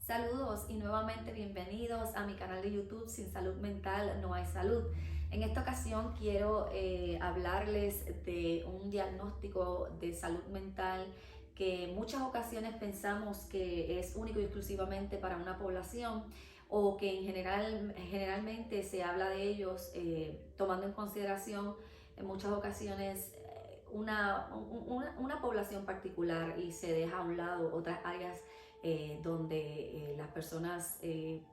Saludos y nuevamente bienvenidos a mi canal de YouTube Sin Salud Mental No Hay Salud. En esta ocasión quiero hablarles de un diagnóstico de salud mental que en muchas ocasiones pensamos que es único y exclusivamente para una población o que generalmente se habla de ellos tomando en consideración en muchas ocasiones una población particular y se deja a un lado otras áreas donde las personas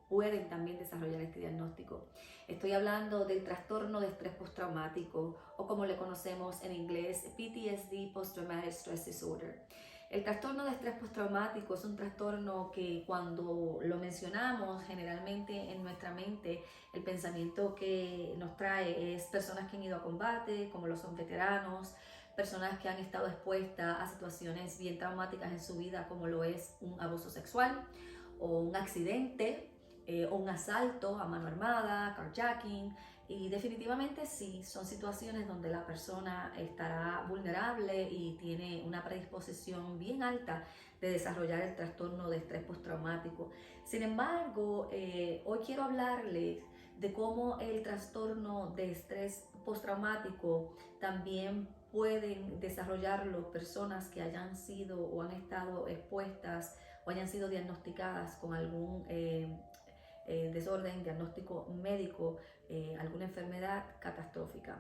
pueden también desarrollar este diagnóstico. Estoy hablando del trastorno de estrés postraumático o como le conocemos en inglés PTSD, Post Traumatic Stress Disorder. El trastorno de estrés postraumático es un trastorno que cuando lo mencionamos generalmente en nuestra mente el pensamiento que nos trae es personas que han ido a combate, como lo son veteranos, personas que han estado expuestas a situaciones bien traumáticas en su vida, como lo es un abuso sexual o un accidente o un asalto a mano armada, carjacking. Y definitivamente sí, son situaciones donde la persona estará vulnerable y tiene una predisposición bien alta de desarrollar el trastorno de estrés postraumático. Sin embargo, hoy quiero hablarles de cómo el trastorno de estrés postraumático también pueden desarrollarlo personas que hayan sido o han estado expuestas o hayan sido diagnosticadas con algún desorden, diagnóstico médico, alguna enfermedad catastrófica.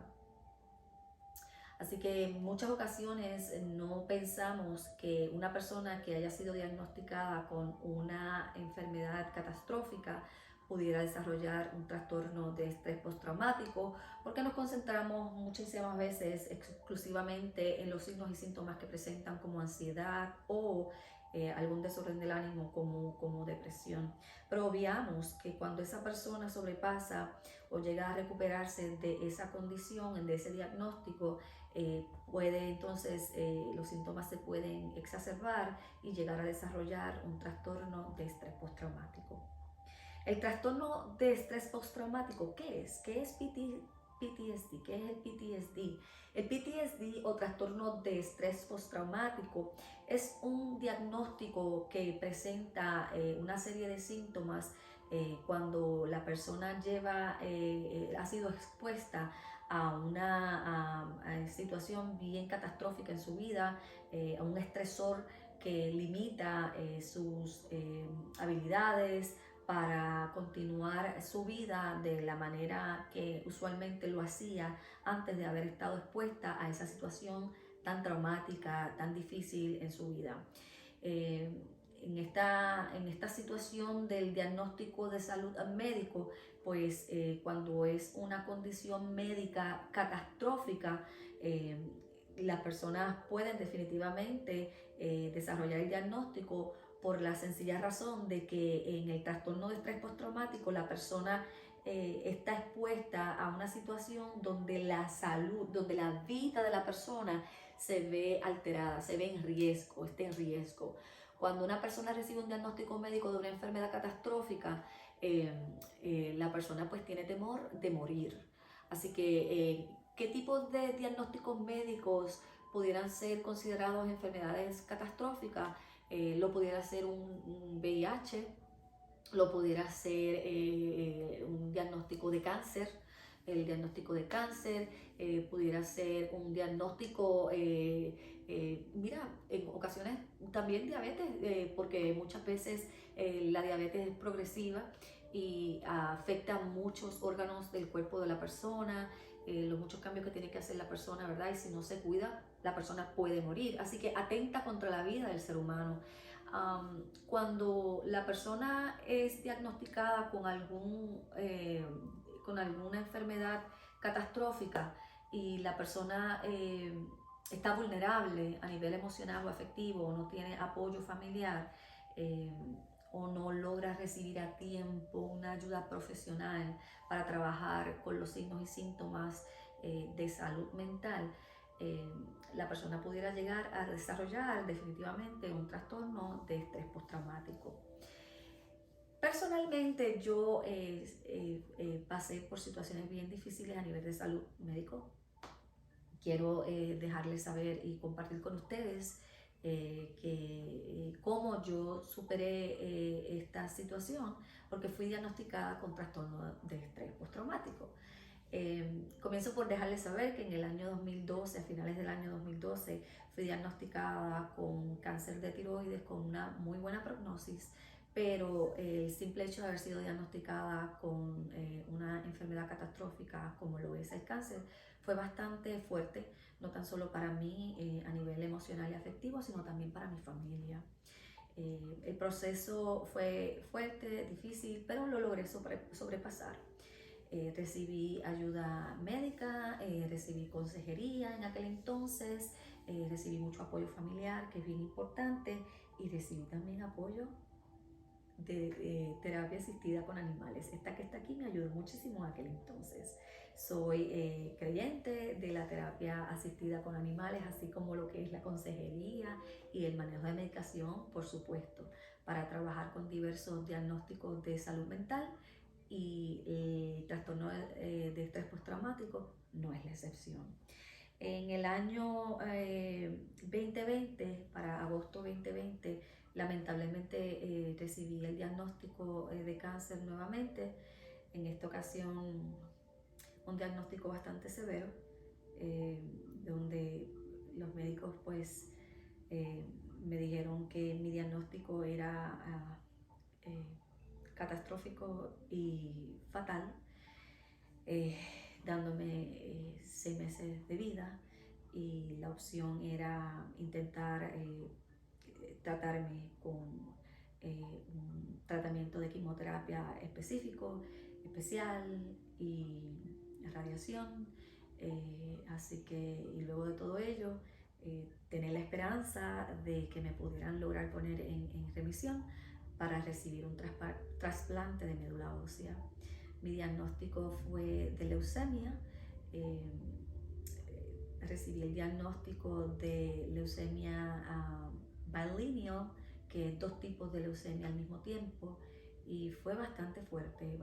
Así que en muchas ocasiones no pensamos que una persona que haya sido diagnosticada con una enfermedad catastrófica pudiera desarrollar un trastorno de estrés postraumático, porque nos concentramos muchísimas veces exclusivamente en los signos y síntomas que presentan como ansiedad o algún desorden del ánimo como depresión. Pero obviamos que cuando esa persona sobrepasa o llega a recuperarse de esa condición, de ese diagnóstico, puede entonces los síntomas se pueden exacerbar y llegar a desarrollar un trastorno de estrés postraumático. El trastorno de estrés postraumático, ¿qué es? ¿Qué es PTSD? ¿Qué es el PTSD? El PTSD o trastorno de estrés postraumático es un diagnóstico que presenta una serie de síntomas cuando la persona ha sido expuesta a una situación bien catastrófica en su vida, a un estresor que limita sus habilidades para continuar su vida de la manera que usualmente lo hacía antes de haber estado expuesta a esa situación tan traumática, tan difícil en su vida. En esta situación del diagnóstico de salud médico, pues cuando es una condición médica catastrófica, las personas pueden definitivamente desarrollar el diagnóstico por la sencilla razón de que en el trastorno de estrés postraumático la persona está expuesta a una situación donde la salud, donde la vida de la persona se ve alterada, se ve en riesgo, está en riesgo. Cuando una persona recibe un diagnóstico médico de una enfermedad catastrófica, la persona pues tiene temor de morir. Así que, ¿qué tipo de diagnósticos médicos pudieran ser considerados enfermedades catastróficas? Lo pudiera ser un VIH, lo pudiera ser un diagnóstico de cáncer, el diagnóstico de cáncer, pudiera ser un diagnóstico, mira, en ocasiones también diabetes, porque muchas veces la diabetes es progresiva y afecta muchos órganos del cuerpo de la persona, los muchos cambios que tiene que hacer la persona, ¿verdad? Y si no se cuida, la persona puede morir. Así que atenta contra la vida del ser humano. Cuando la persona es diagnosticada con alguna enfermedad catastrófica y la persona está vulnerable a nivel emocional o afectivo o no tiene apoyo familiar, o no logra recibir a tiempo una ayuda profesional para trabajar con los signos y síntomas de salud mental, la persona pudiera llegar a desarrollar definitivamente un trastorno de estrés postraumático. Personalmente yo pasé por situaciones bien difíciles a nivel de salud médico. Quiero dejarles saber y compartir con ustedes cómo yo superé esta situación, porque fui diagnosticada con trastorno de estrés postraumático. Comienzo por dejarles saber que en el año 2012, a finales del año 2012, fui diagnosticada con cáncer de tiroides con una muy buena prognosis, pero el simple hecho de haber sido diagnosticada con una enfermedad catastrófica como lo es el cáncer fue bastante fuerte, no tan solo para mí a nivel emocional y afectivo, sino también para mi familia. El proceso fue fuerte, difícil, pero lo logré sobrepasar. Recibí ayuda médica, recibí consejería en aquel entonces, recibí mucho apoyo familiar, que es bien importante, y recibí también apoyo de terapia asistida con animales. Esta que está aquí me ayudó muchísimo en aquel entonces. Soy creyente de la terapia asistida con animales, así como lo que es la consejería y el manejo de medicación, por supuesto, para trabajar con diversos diagnósticos de salud mental, y el trastorno de estrés postraumático no es la excepción. En el año 2020, para agosto 2020, lamentablemente recibí el diagnóstico de cáncer nuevamente. En esta ocasión un diagnóstico bastante severo, donde los médicos pues me dijeron que mi diagnóstico era eh, catastrófico y fatal, eh, dándome 6 meses de vida, y la opción era intentar tratarme con un tratamiento de quimioterapia específico, especial, y radiación. Así que, y luego de todo ello, tener la esperanza de que me pudieran lograr poner en remisión para recibir un trasplante de médula ósea. Mi diagnóstico fue de leucemia. Recibí el diagnóstico de leucemia bilineal, que es 2 tipos de leucemia al mismo tiempo, y fue bastante fuerte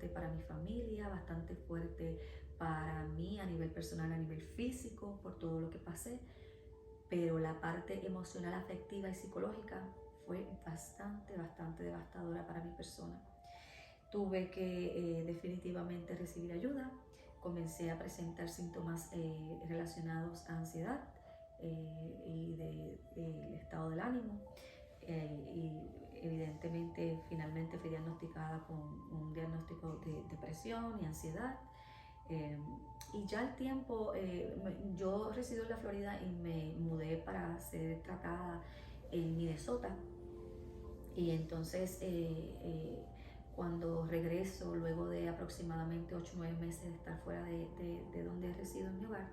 para mi familia, bastante fuerte para mí a nivel personal, a nivel físico, por todo lo que pasé, pero la parte emocional, afectiva y psicológica fue bastante devastadora para mi persona. Tuve que definitivamente recibir ayuda. Comencé a presentar síntomas relacionados a ansiedad y del estado del ánimo, y evidentemente finalmente fui diagnosticada con un diagnóstico de depresión y ansiedad. Y ya al tiempo, yo resido en la Florida y me mudé para ser tratada en Minnesota, y entonces cuando regreso, luego de aproximadamente 8 o 9 meses de estar fuera de donde resido en mi hogar,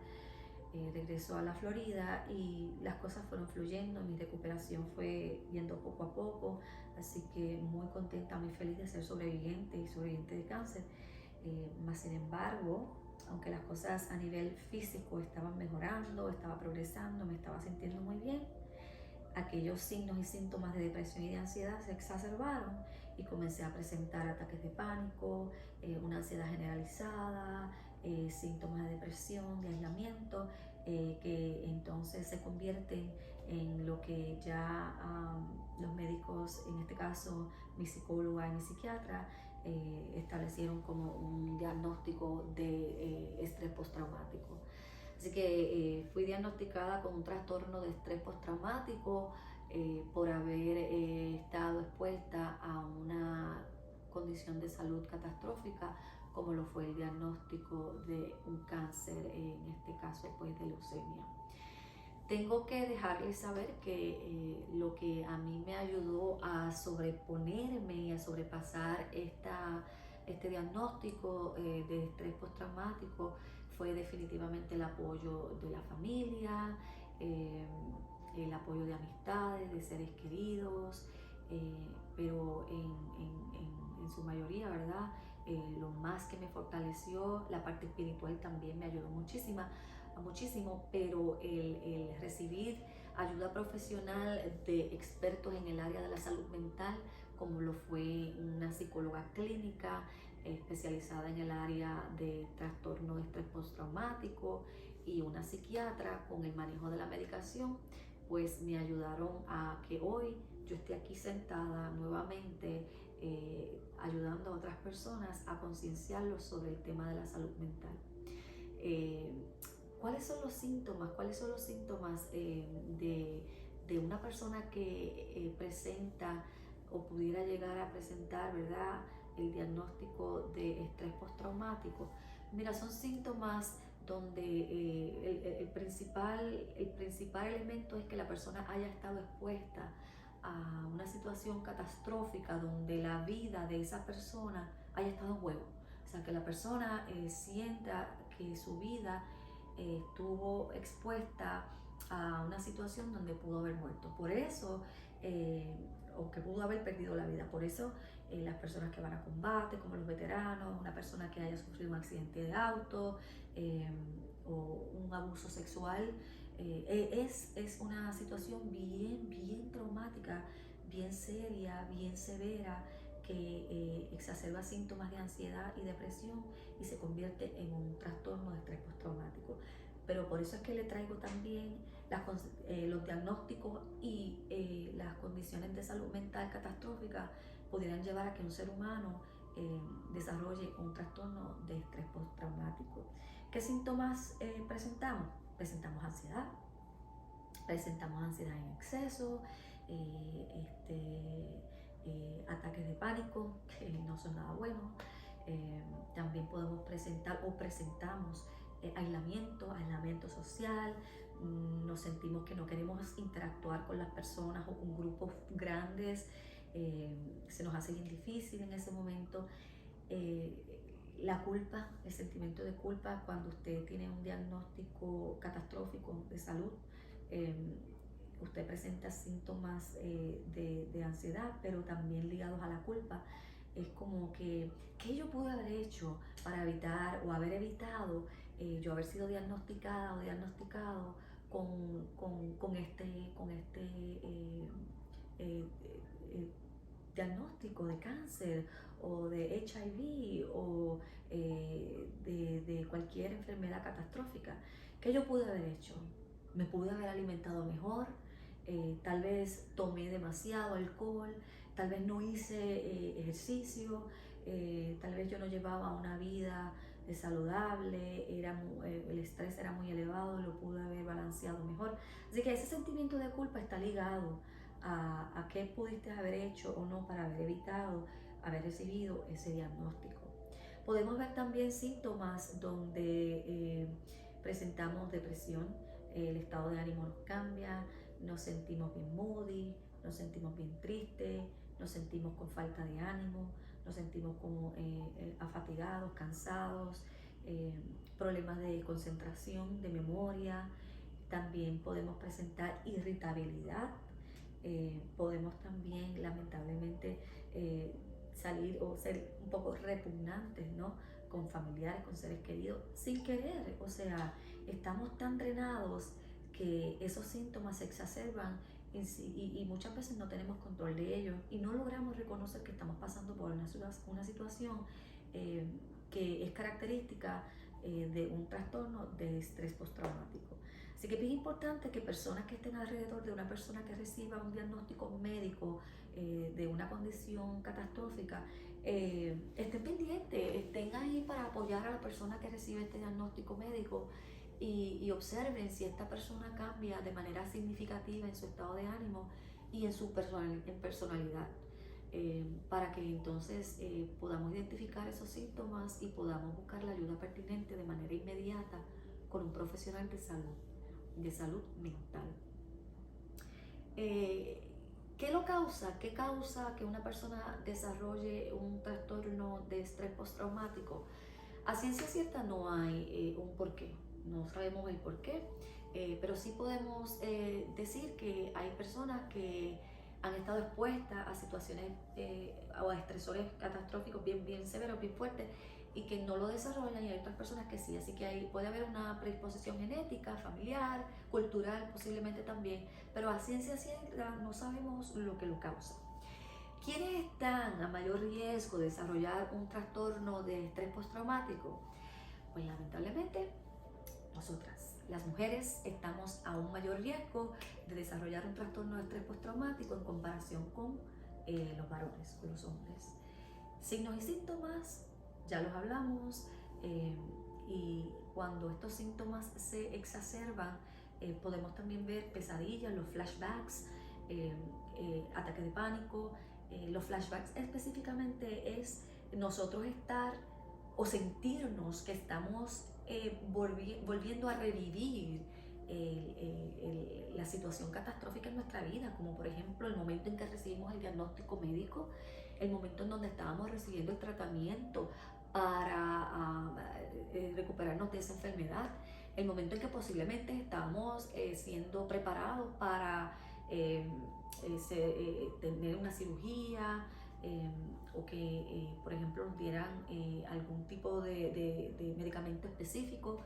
regreso a la Florida y las cosas fueron fluyendo, mi recuperación fue yendo poco a poco, así que muy contenta, muy feliz de ser sobreviviente y sobreviviente de cáncer. Más sin embargo, aunque las cosas a nivel físico estaban mejorando, estaba progresando, me estaba sintiendo muy bien, aquellos signos y síntomas de depresión y de ansiedad se exacerbaron y comencé a presentar ataques de pánico, una ansiedad generalizada, síntomas de depresión, de aislamiento, que entonces se convierten en lo que ya los médicos, en este caso mi psicóloga y mi psiquiatra, establecieron como un diagnóstico de estrés postraumático. Así que fui diagnosticada con un trastorno de estrés postraumático por haber estado expuesta a una condición de salud catastrófica, como lo fue el diagnóstico de un cáncer, en este caso pues de leucemia. Tengo que dejarles saber que lo que a mí me ayudó a sobreponerme y a sobrepasar este diagnóstico de estrés postraumático fue definitivamente el apoyo de la familia, el apoyo de amistades, de seres queridos, pero en su mayoría, ¿verdad? Lo más que me fortaleció, la parte espiritual también me ayudó muchísimo, pero el recibir ayuda profesional de expertos en el área de la salud mental, como lo fue una psicóloga clínica especializada en el área de trastorno de estrés postraumático, y una psiquiatra con el manejo de la medicación, pues me ayudaron a que hoy yo esté aquí sentada nuevamente ayudando a otras personas a concienciarlos sobre el tema de la salud mental. Eh, ¿Cuáles son los síntomas? ¿Cuáles son los síntomas de una persona que presenta o pudiera llegar a presentar, ¿verdad?, el diagnóstico de estrés postraumático? Mira, son síntomas donde el principal elemento es que la persona haya estado expuesta a una situación catastrófica donde la vida de esa persona haya estado en juego. O sea, que la persona sienta que su vida estuvo expuesta a una situación donde pudo haber muerto. Por eso, o que pudo haber perdido la vida. Por eso, las personas que van a combate, como los veteranos, una persona que haya sufrido un accidente de auto o un abuso sexual, es una situación bien traumática, bien seria, bien severa, que exacerba síntomas de ansiedad y depresión y se convierte en un trastorno de estrés postraumático. Pero por eso es que le traigo también los diagnósticos y las condiciones de salud mental catastróficas pudieran llevar a que un ser humano desarrolle un trastorno de estrés postraumático. ¿Qué síntomas presentamos? Presentamos ansiedad en exceso, ataques de pánico que no son nada buenos. También podemos presentar o presentamos aislamiento social. Nos sentimos que no queremos interactuar con las personas o con grupos grandes. Se nos hace bien difícil en ese momento. La culpa, el sentimiento de culpa cuando usted tiene un diagnóstico catastrófico de salud. Usted presenta síntomas de ansiedad, pero también ligados a la culpa. Es como que, ¿qué yo pude haber hecho para evitar o haber evitado yo haber sido diagnosticada o diagnosticado con este diagnóstico de cáncer o de HIV o de cualquier enfermedad catastrófica? ¿Qué yo pude haber hecho? Me pude haber alimentado mejor, tal vez tomé demasiado alcohol, tal vez no hice ejercicio, tal vez yo no llevaba una vida saludable, el estrés era muy elevado, lo pude haber balanceado mejor. Así que ese sentimiento de culpa está ligado a qué pudiste haber hecho o no para haber evitado haber recibido ese diagnóstico. Podemos ver también síntomas donde presentamos depresión, el estado de ánimo nos cambia, nos sentimos bien moody, nos sentimos bien tristes, nos sentimos con falta de ánimo, nos sentimos como afatigados, cansados, problemas de concentración, de memoria. También podemos presentar irritabilidad. Podemos también lamentablemente salir o ser un poco repugnantes, ¿no?, con familiares, con seres queridos, sin querer. O sea, estamos tan drenados que esos síntomas se exacerban y muchas veces no tenemos control de ellos y no logramos reconocer que estamos pasando por una situación que es característica de un trastorno de estrés postraumático. Así que es bien importante que personas que estén alrededor de una persona que reciba un diagnóstico médico de una condición catastrófica estén pendientes, estén ahí para apoyar a la persona que recibe este diagnóstico médico y observen si esta persona cambia de manera significativa en su estado de ánimo y en su personalidad. Para que entonces podamos identificar esos síntomas y podamos buscar la ayuda pertinente de manera inmediata con un profesional de salud mental. ¿Qué lo causa? ¿Qué causa que una persona desarrolle un trastorno de estrés postraumático? A ciencia cierta no hay un porqué, no sabemos el porqué, pero sí podemos decir que hay personas que han estado expuestas a situaciones o a estresores catastróficos bien severos, bien fuertes, y que no lo desarrollan, y hay otras personas que sí. Así que ahí puede haber una predisposición genética, familiar, cultural posiblemente también, pero a ciencia cierta no sabemos lo que lo causa. ¿Quiénes están a mayor riesgo de desarrollar un trastorno de estrés postraumático? Pues lamentablemente nosotras, las mujeres estamos a un mayor riesgo de desarrollar un trastorno de estrés postraumático en comparación con los varones, con los hombres. Signos y síntomas, ya los hablamos, y cuando estos síntomas se exacerban, podemos también ver pesadillas, los flashbacks, ataques de pánico. Los flashbacks específicamente es nosotros estar o sentirnos que estamos volviendo a revivir la situación catastrófica en nuestra vida, como por ejemplo el momento en que recibimos el diagnóstico médico, el momento en donde estábamos recibiendo el tratamiento para recuperarnos de esa enfermedad, el momento en que posiblemente estábamos siendo preparados para tener una cirugía, o que, por ejemplo, nos dieran algún tipo de medicamento específico.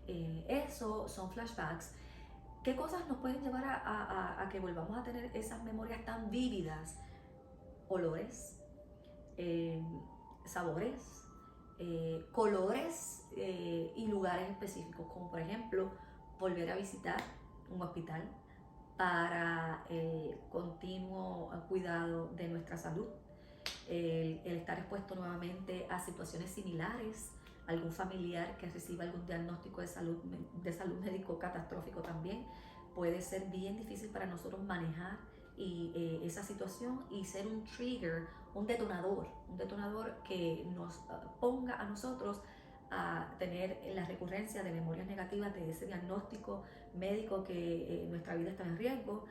Eso son flashbacks. ¿Qué cosas nos pueden llevar a que volvamos a tener esas memorias tan vívidas? Olores, sabores, colores y lugares específicos, como por ejemplo volver a visitar un hospital para el continuo cuidado de nuestra salud, el estar expuesto nuevamente a situaciones similares, algún familiar que reciba algún diagnóstico de salud médico catastrófico también, puede ser bien difícil para nosotros manejar esa situación y ser un trigger, un detonador que nos ponga a nosotros a tener la recurrencia de memorias negativas de ese diagnóstico médico que nuestra vida está en riesgo,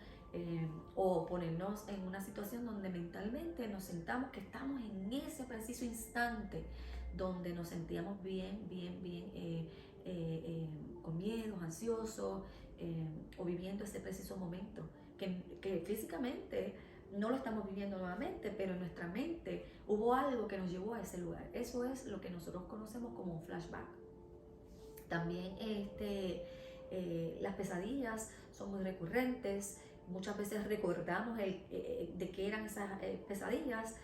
o ponernos en una situación donde mentalmente nos sentamos que estamos en ese preciso instante donde nos sentíamos bien, con miedo, ansiosos, o viviendo ese preciso momento, que físicamente no lo estamos viviendo nuevamente, pero en nuestra mente hubo algo que nos llevó a ese lugar. Eso es lo que nosotros conocemos como un flashback. También las pesadillas son muy recurrentes. Muchas veces recordamos de qué eran esas pesadillas.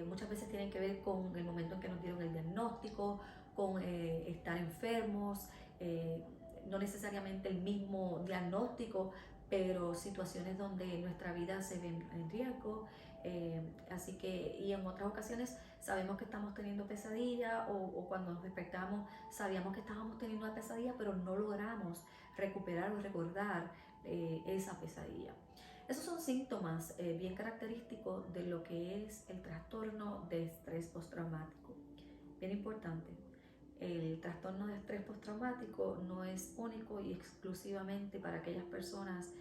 Muchas veces tienen que ver con el momento en que nos dieron el diagnóstico, con estar enfermos, no necesariamente el mismo diagnóstico, pero situaciones donde nuestra vida se ve en riesgo. Así que, y en otras ocasiones sabemos que estamos teniendo pesadilla, o cuando nos despertamos sabíamos que estábamos teniendo una pesadilla, pero no logramos recuperar o recordar esa pesadilla. Esos son síntomas bien característicos de lo que es el trastorno de estrés postraumático. Bien importante, el trastorno de estrés postraumático no es único y exclusivamente para aquellas personas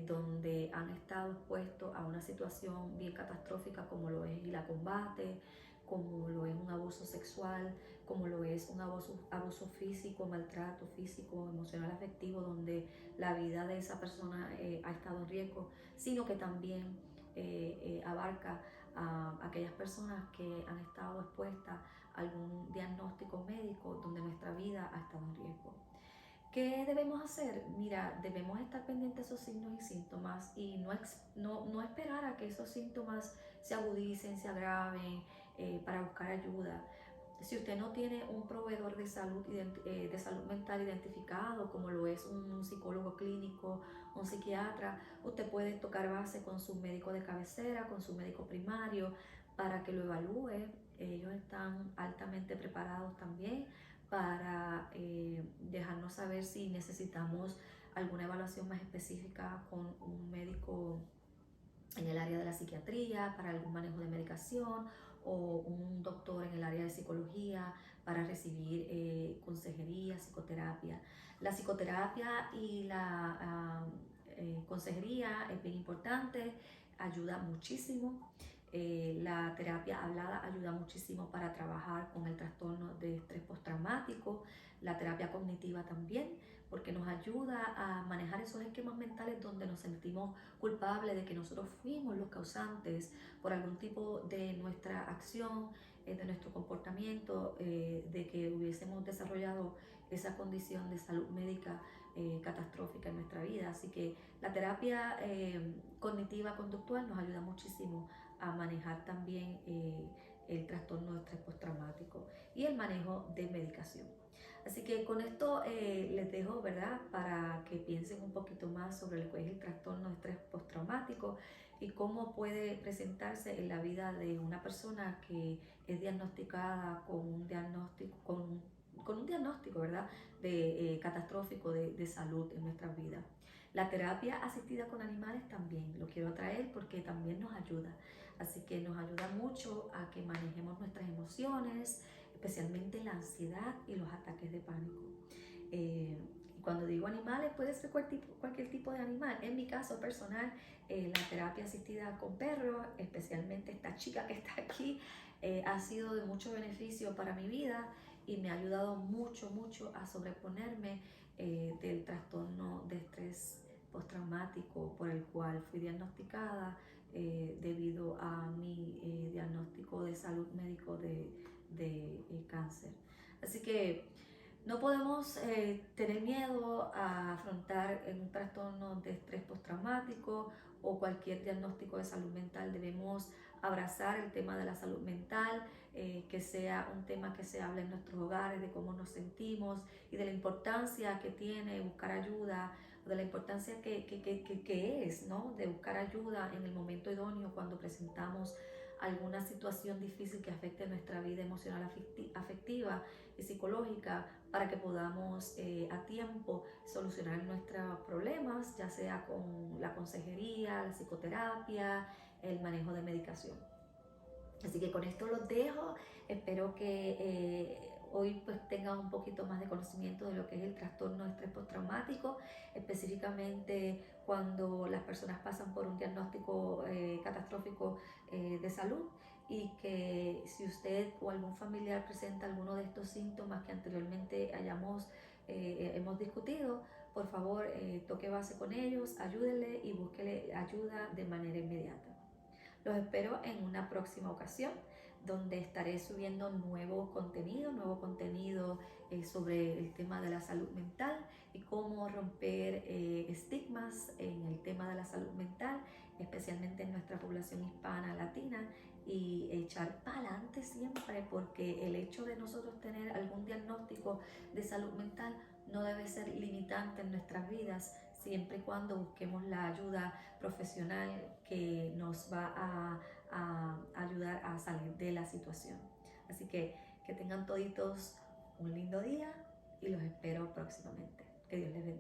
donde han estado expuestos a una situación bien catastrófica, como lo es la combate, como lo es un abuso sexual, como lo es un abuso físico, maltrato físico, emocional, afectivo, donde la vida de esa persona ha estado en riesgo, sino que también abarca a aquellas personas que han estado expuestas a algún diagnóstico médico donde nuestra vida ha estado en riesgo. ¿Qué debemos hacer? Mira, debemos estar pendientes de esos signos y síntomas y no esperar a que esos síntomas se agudicen, se agraven, para buscar ayuda. Si usted no tiene un proveedor de salud mental identificado, como lo es un psicólogo clínico, un psiquiatra, usted puede tocar base con su médico de cabecera, con su médico primario, para que lo evalúe. Ellos están altamente preparados también para dejarnos saber si necesitamos alguna evaluación más específica con un médico en el área de la psiquiatría para algún manejo de medicación, o un doctor en el área de psicología para recibir consejería, psicoterapia. La psicoterapia y la consejería es bien importante, ayuda muchísimo. La terapia hablada ayuda muchísimo para trabajar con el trastorno de estrés postraumático, la terapia cognitiva también, porque nos ayuda a manejar esos esquemas mentales donde nos sentimos culpables de que nosotros fuimos los causantes por algún tipo de nuestra acción, de nuestro comportamiento, de que hubiésemos desarrollado esa condición de salud médica catastrófica en nuestra vida. Así que la terapia cognitiva conductual nos ayuda muchísimo a manejar también el trastorno de estrés postraumático y el manejo de medicación. Así que con esto les dejo, ¿verdad? Para que piensen un poquito más sobre lo que es el trastorno de estrés postraumático y cómo puede presentarse en la vida de una persona que es diagnosticada con un diagnóstico, con un diagnóstico, ¿verdad? Catastrófico de salud en nuestras vidas. La terapia asistida con animales también lo quiero traer porque también nos ayuda. Así que nos ayuda mucho a que manejemos nuestras emociones, especialmente la ansiedad y los ataques de pánico. Cuando digo animales, puede ser cualquier tipo de animal. En mi caso personal, la terapia asistida con perros, especialmente esta chica que está aquí, ha sido de mucho beneficio para mi vida y me ha ayudado mucho, mucho a sobreponerme del trastorno de estrés postraumático por el cual fui diagnosticada debido a mi diagnóstico de salud médico de cáncer. Así que no podemos tener miedo a afrontar un trastorno de estrés postraumático o cualquier diagnóstico de salud mental. Debemos abrazar el tema de la salud mental, que sea un tema que se hable en nuestros hogares, de cómo nos sentimos y de la importancia que tiene buscar ayuda, de la importancia que es, ¿no? De buscar ayuda en el momento idóneo cuando presentamos alguna situación difícil que afecte nuestra vida emocional, afectiva y psicológica, para que podamos a tiempo solucionar nuestros problemas, ya sea con la consejería, la psicoterapia, el manejo de medicación. Así que con esto los dejo. Espero que hoy pues tengan un poquito más de conocimiento de lo que es el trastorno de estrés postraumático, específicamente cuando las personas pasan por un diagnóstico catastrófico de salud, y que si usted o algún familiar presenta alguno de estos síntomas que anteriormente hemos discutido, por favor toque base con ellos, ayúdenle y búsquele ayuda de manera inmediata. Los espero en una próxima ocasión donde estaré subiendo nuevo contenido sobre el tema de la salud mental y cómo romper estigmas en el tema de la salud mental, especialmente en nuestra población hispana latina, y echar para adelante siempre, porque el hecho de nosotros tener algún diagnóstico de salud mental no debe ser limitante en nuestras vidas, siempre y cuando busquemos la ayuda profesional que nos va a ayudar a salir de la situación. Así que tengan toditos un lindo día y los espero próximamente. Que Dios les bendiga.